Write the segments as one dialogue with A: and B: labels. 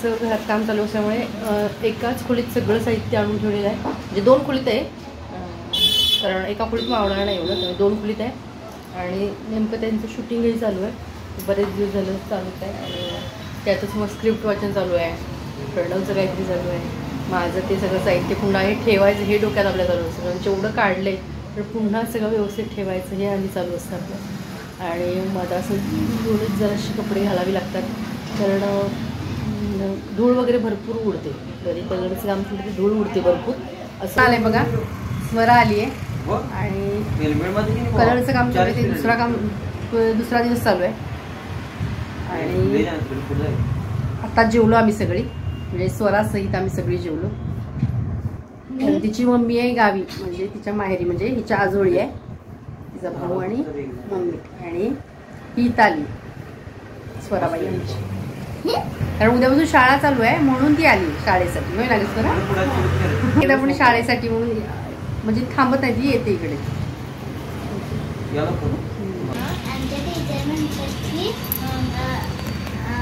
A: खोलीचं घरात काम चालू असल्यामुळे एकाच खोलीत सगळं साहित्य आणून ठेवलेलं आहे. म्हणजे 2 खोलीत आहे, कारण एका खोलीत मावणार नाही एवढं, तर 2 खोलीत आहे. आणि नेमकं त्यांचं शूटिंगही चालू आहे, बरेच दिवस झालं चालूच आहे. आणि त्यातच मग स्क्रिप्ट वाचन चालू आहे, प्रणवचं काहीतरी चालू आहे, माझं ते सगळं साहित्य पुन्हा हे ठेवायचं हे डोक्यात आपल्या चालू असतं. कारण जेवढं काढलं आहे तर पुन्हा सगळं व्यवस्थित ठेवायचं हे आधी चालू असतं आपलं. आणि मला असं दोनच जराशी कपडे घालावी लागतात, कारण धूळ वगैरे भरपूर उडते. घरी कलरचं काम केलं तर धूळ उडते भरपूर. असं आलं आहे बघा, स्मरा आली आहे. आणि कलरचं काम चालू आहे, ते दुसरा दिवस चालू आहे. आणि आता जेवलो आम्ही सगळी, म्हणजे स्वरासहित आम्ही सगळी जेवलो. तिची मम्मी आहे गावी, म्हणजे तिच्या माहेरी, म्हणजे हिच्या आजोळी आहे, तिचा भाऊ आणि मम्मी. आणि ही ताली स्वराबाई आमची, कारण उद्यापासून शाळा चालू आहे म्हणून ती आली शाळेसाठी. होय लागेल स्वरा, एकदा पण शाळेसाठी म्हणून, म्हणजे थांबत नाही, ती येते इकडे.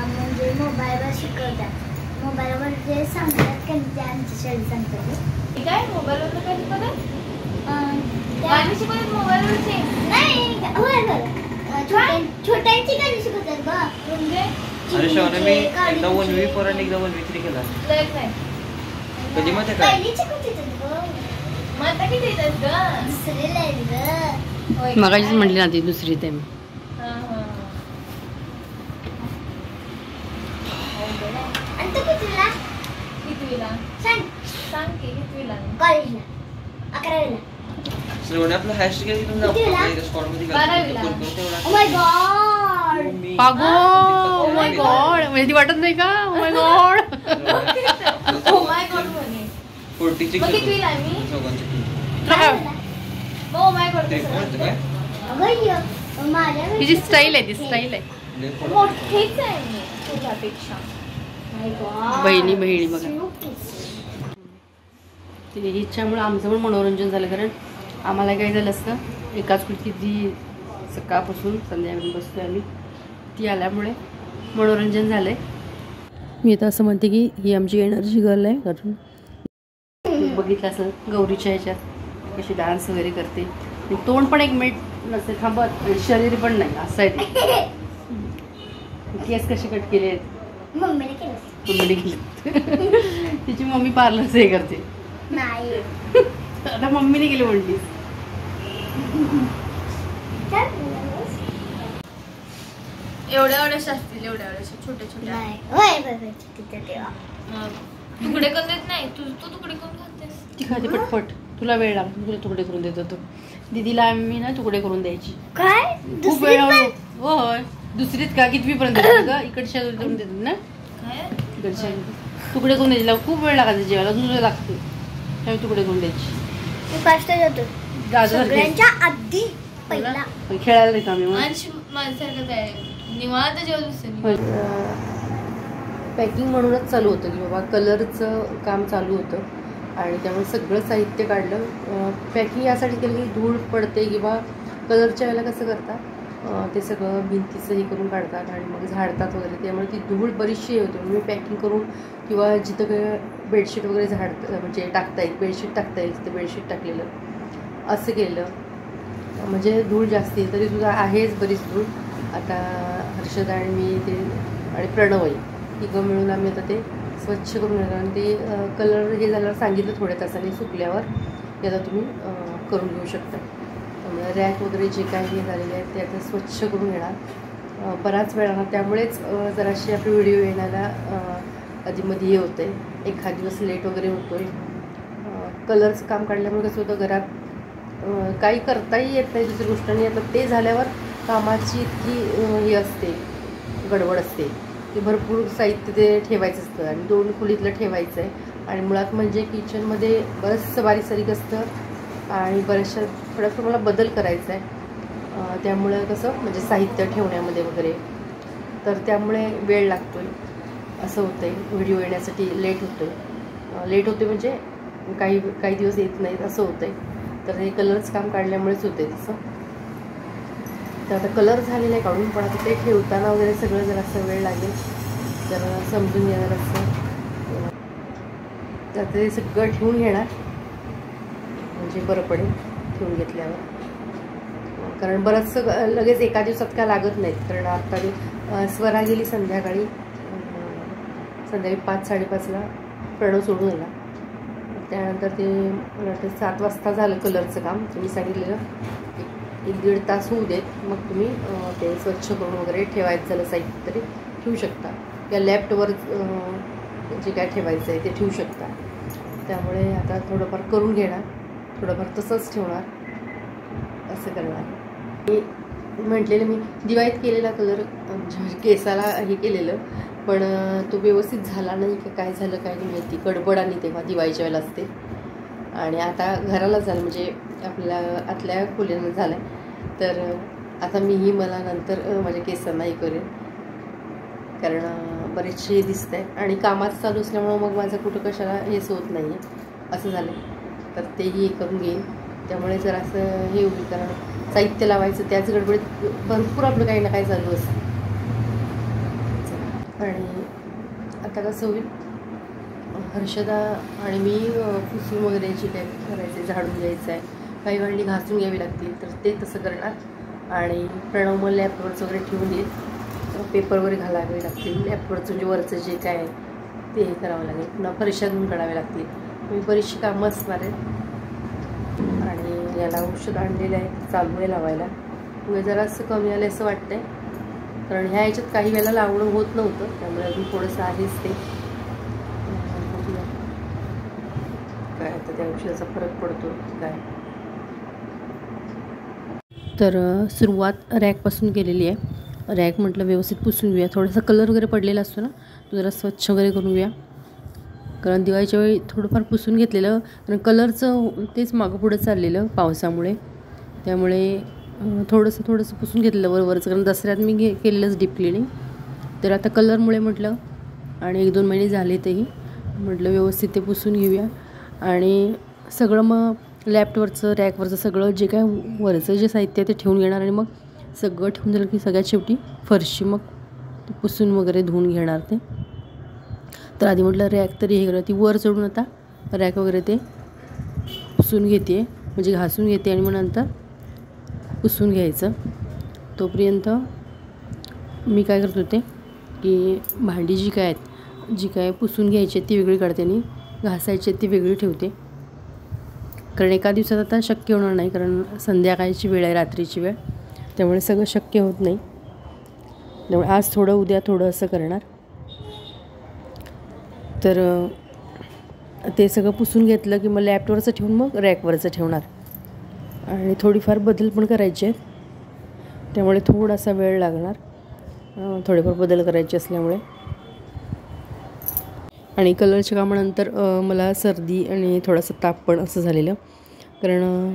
B: म्हणजे मोबाईलवर शिकवतात, मोबाईलवर जे सांगतात की ते आमच्या शाळेत सांगतात. काय मोबाईलवर काय शिकवतात? गाणी शिकवतात मोबाईलवरचे नाही, होय बरं, छोट्यांची गाणी शिकवतात बा. म्हणजे
C: अरे शौर्य, मी एकदा 1V आणि एकदा 1V3 केला. कधी माहिती काय
B: पहिली शिकवतात ग, मग किती येतात ग? दुसरीला आहेत ग.
A: मगाशीच म्हटली ना ती दुसरी ते.
B: कॉलेजला 11वीला.
C: श्रवण आपलं हॅशटॅग घेऊन जाऊ स्पॉट मध्ये.
B: 12वीला. Oh my God,
A: पागो, oh my God, म्हणजे ती वाटत नाही का? Oh my God,
B: oh my God म्हणे.
C: 40 ची
B: कितवीला आहे मी? Oh my God. अगं माझ्या
A: हिची स्टाईल आहे, ती स्टाईल आहे.
B: मोठीच आहे मी तुझ्यापेक्षा.
A: बहिणी बघा, हिच्यामुळे आमचं पण मनोरंजन झालं. कारण आम्हाला काय झालं असतं, एकाच खुर्चीत जी सकाळपासून संध्याकाळी बसतोय आम्ही, ती आल्यामुळे मनोरंजन झालंय. मी आता असं म्हणते की ही आमची एनर्जी गर्ल आहे. कारण बघितलं असं गौरीच्या ह्याच्यात कशी डान्स वगैरे करते, तोंड पण एक मिनिट नसते थांबत, शरीर पण नाही, असं आहे ते. केस कसे कट केले आहेत
B: मम्मीने केलं.
A: तिची मम्मी पार्लरचं हे करते.
B: नाही,
A: आता मम्मीने केली म्हणली.
B: एवढ्या असतील, एवढ्या छोट्या तुकडे करून देत नाही. तू तुकडे करून खातेस.
A: ती खाते पटपट, तुला वेळ लागतो, तुला तुकडे करून देत होतो. दीदीला आम्ही ना तुकडे करून द्यायची.
B: काय
A: खूप वेळ. होय, दुसरीत का कितवीपर्यंत का इकडच्या करून देतात ना, इकडच्या तुकडे करून द्यायचे. खूप वेळ लागायचा जेवायला, तुला लागते त्यामुळे तुकडे करून द्यायची.
B: फास्ट जातो सगळ्यांच्या आधी पहिला.
A: खेळायला रिकामी
B: निवांत जेवण.
A: पॅकिंग म्हणूनच चालू होतं की बाबा कलरचं काम चालू होतं, आणि त्यामुळे सगळं साहित्य काढलं. पॅकिंग यासाठी केलं की धूळ पडते, किंवा कलरच्या वेळेला कसं करतात ते सगळं भिंतीचं हे करून काढतात आणि मग झाडतात वगैरे, त्यामुळे ती धूळ बरीचशी होते. म्हणून मी पॅकिंग करून, किंवा जिथं काही बेडशीट वगैरे म्हणजे टाकता येईल, बेडशीट टाकता येईल तिथं बेडशीट टाकलेलं, असं केलं. म्हणजे धूळ जास्ती तरी सुद्धा आहेच बरीच धूळ. आता हर्षद आणि मी ते आणि प्रणवही तिघं मिळून आम्ही आता ते स्वच्छ करून घेणार. आणि ते कलर हे झाल्यावर सांगितलं थोड्या तासाने सुकल्यावर ते आता तुम्ही करून घेऊ शकता. त्यामुळे रॅक वगैरे जे काही हे झालेले आहेत ते आता स्वच्छ करून घेणार बराच वेळानं. त्यामुळेच जराशी आपली व्हिडिओ येण्याला आधीमध्ये हे होतं आहे, एखाद दिवस लेट वगैरे होतो आहे. कलरचं काम काढल्यामुळे कसं होतं, घरात काही करताही येत नाही दुसरी गोष्ट. आणि आता ते झाल्यावर कामाची इतकी हे असते, गडबड असते की भरपूर साहित्य ते ठेवायचं असतं, आणि 2 खोलीतलं ठेवायचं आहे. आणि मुळात म्हणजे किचनमध्ये बरंचसं बारीक असतं, आणि बऱ्याचशा थोड्याफार मला बदल करायचा आहे. त्यामुळे कसं म्हणजे साहित्य ठेवण्यामध्ये वगैरे, तर त्यामुळे वेळ लागतो आहे. असं होतं आहे, व्हिडिओ येण्यासाठी लेट होतो आहे म्हणजे काही दिवस येत नाहीत असं होतं आहे. तर हे कलरचं काम काढल्यामुळेच होतं आहे तसं. तर आता कलर झालेलं आहे काढून, पण आता ते ठेवताना वगैरे सगळं जरासं वेळ लागेल, तर समजून घेणार असं. तर ते सगळं ठेवून घेणार म्हणजे बरं पडेल ठेवून घेतल्यावर, कारण बरंचसं लगेच एका दिवसात काय लागत नाहीत. कारण आता स्वरा गेली संध्याकाळी 5-5:30ला प्रणव सोडून आला. त्यानंतर ते मला वाटतं 7 वाजता झालं कलरचं काम. तुम्ही सांगितलेलं 1-1.5 तास होऊ देत, मग तुम्ही ते स्वच्छ करून वगैरे ठेवायचं झालं साहित्य तरी ठेवू शकता, या लॅपटॉपवर जे काय ठेवायचं आहे ते ठेवू शकता. त्यामुळे आता थोडंफार करून घेणार, थोडंफार तसंच ठेवणार, असं करणार. मी म्हटलेलं मी दिवाळीत केलेला कलर केसाला हे केलेलं, पण तो व्यवस्थित झाला नाही की काय झालं काय नाही माहिती. गडबड आणि तेव्हा दिवाळीच्या वेळेला असते, आणि आता घराला झालं म्हणजे आपल्या आतल्या खोलीनं झालं आहे. तर आता मीही मला नंतर माझ्या केसांना हे करेन, कारण बरेचसे दिसत आहे आणि कामाचं चालू असल्यामुळं मग माझं कुठं कशाला हेच होत नाही आहे, असं झालं. तर तेही हे करून घेईन. त्यामुळे जर असं हे होईल, कारण साहित्य लावायचं त्याच गडबडीत भरपूर आपलं काही ना काही चालू असतं. आणि आता कसं होईल, हर्षदा आणि मी पुसून वगैरे जे काय करायचं आहे, झाडून घ्यायचं आहे, काही भांडी घासून घ्यावी लागतील, तर ते तसं करणार. आणि प्रणव मग लॅपटॉपवरचं वगैरे ठेवून देईल, पेपर वगैरे घालावे लागतील, लॅपटॉपवरचं म्हणजे वरचं जे काय आहे ते हे करावं लागेल. पुन्हा परीक्षा धुवून काढावे लागतील, मी बरीचशी कामं असणार आहेत. आणि याला औषध आणलेलं आहे, चालू आहे लावायला. म्हणजे जरा असं कमी आलं असं वाटतं आहे, कारण ह्या ह्याच्यात काही वेळेला लावणं होत नव्हतं, त्यामुळे अजून थोडंसं आहेच ते. काय आता त्या औषधाचा फरक पडतो काय. तर सुरुवात रॅकपासून केलेली आहे. रॅक म्हटलं व्यवस्थित पुसून घेऊया, थोडासा कलर वगैरे पडलेला असतो ना, तो जरा स्वच्छ वगैरे करून घेऊया. कारण दिवाळीच्या वेळी थोडंफार पुसून घेतलेलं, कारण कलरचं तेच मागं पुढं चाललेलं पावसामुळे, त्यामुळे थोडंसं पुसून घेतलेलं वरवरचं. कारण दसऱ्यात मी केलेलंच डीप क्लिनिंग. तर आता कलरमुळे म्हटलं, आणि 1-2 महिने झाले तेही म्हटलं व्यवस्थित ते पुसून घेऊया. आणि सगळं मग लॅपटॉपवरचं रॅकवरचं सगळं जे काय वरचं जे साहित्य आहे ते ठेवून घेणार. आणि मग सगळं ठेवून झालं की सगळ्यात शेवटी फरशी मग ते पुसून वगैरे धुवून घेणार ते. तर आधी म्हटलं रॅक तरी हे करा, ती वर चढून आता रॅक वगैरे ते पुसून घेते, म्हणजे घासून घेते आणि मग नंतर पुसून घ्यायचं. तोपर्यंत मी काय करत होते की भांडी जी काय आहेत, जी काय पुसून घ्यायची ती वेगळी काढते आणि घासायची ती वेगळी ठेवते. कारण एका दिवसात आता शक्य होणार नाही, कारण संध्याकाळची वेळ आहे, रात्रीची वेळ, त्यामुळे सगळं शक्य होत नाही. त्यामुळे आज थोडं उद्या थोडं असं करणार. तर ते सगळं पुसून घेतलं की मग लॅपटॉपवरचं ठेवून मग रॅकवरचं ठेवणार. आणि थोडीफार बदल पण करायचे आहेत, त्यामुळे थोडासा वेळ लागणार, थोडेफार बदल करायचे असल्यामुळे. आणि कलरच्या कामानंतर मला सर्दी आणि थोडासा ताप पण असं झालेलं. कारण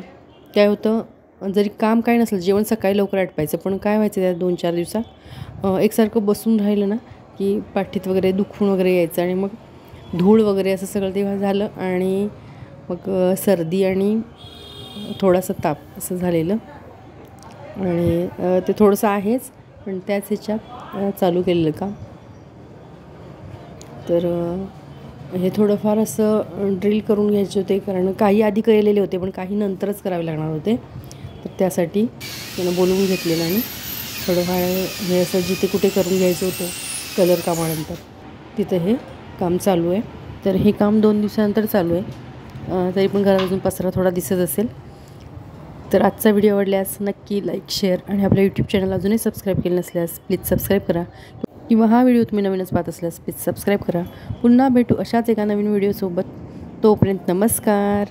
A: काय होतं, जरी काम काय नसलं, जेवण सकाळी लवकर आटपायचं, पण काय व्हायचं त्या 2-4 दिवसात एकसारखं बसून राहिलं ना की पाठीत वगैरे दुखून वगैरे यायचं, आणि मग धूळ वगैरे असं सगळं तेव्हा झालं. आणि मग सर्दी आणि थोडासा ताप असं झालेलं. आणि ते थोडंसं आहेच, पण त्याच ह्याच्यात चालू केलेलं काम. तर हे थोडंफार असं ड्रिल करून घ्यायचे होते, कारण काही आधी केलेले होते पण काही नंतरच करावे लागणार होते. तर त्यासाठी त्यानं बोलवून घेतलेलं आणि थोडंफार हे असं जिथे कुठे करून घ्यायचं होतं कलर कामानंतर तिथं हे काम चालू आहे. तर हे काम 2 दिवसानंतर चालू आहे. तरी पण घरात अजून पसरा थोडा दिसत असेल. तर आजचा व्हिडिओ आवडल्यास नक्की लाईक, शेअर आणि आपल्या यूट्यूब चॅनल अजूनही सबस्क्राईब केलं नसल्यास प्लीज सबस्क्राईब करा, किंवा हा व्हिडिओ तुम्ही नवीनच पाहत असल्यास प्लीज सबस्क्राईब करा. पुन्हा भेटू अशाच एका नवीन व्हिडिओसोबत. तोपर्यंत नमस्कार.